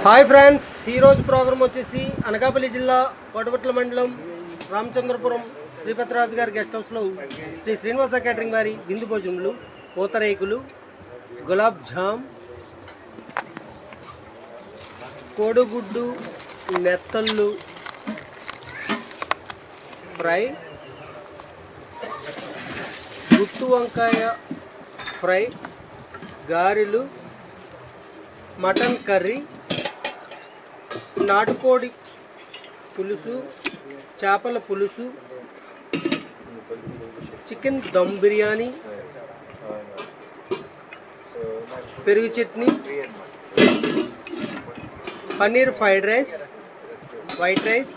Hi friends, ఈరోజు programme వచ్చేసి అనకాపల్లి జిల్లా కోటపట్ల మండలం రామచంద్రపురం శ్రీపతిరాజు గారి గెస్ట్ హౌస్లో శ్రీ శ్రీనివాస క్యాటరింగ్ వారి విందు భోజనములు, పూతరేకులు, గులాబ్ జామ్, కోడిగుడ్డు నెత్తళ్ళు ఫ్రై, గుట్టు వంకాయ ఫ్రై, గారెలు, మటన్ కర్రీ, నాటుకోడి పులుసు, చేపల పులుసు, చికెన్ దమ్ బిర్యానీ, పెరుగు chutney, paneer fried rice, white rice,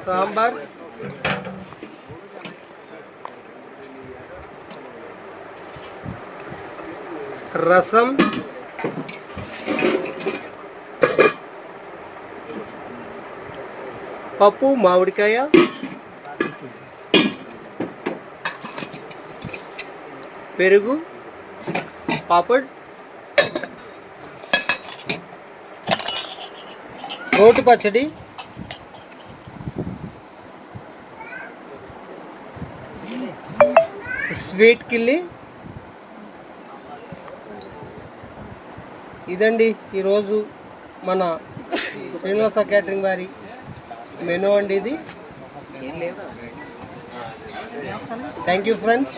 sambar, రసం, పప్పు మామిడికాయ, పెరుగు, పాపడ్, రోటి పచ్చడి, స్వీట్ కిల్లి. ఇదండి ఈరోజు మన శ్రీనివాస క్యాటరింగ్ వారి మెనూ అండి ఇది. Thank you friends.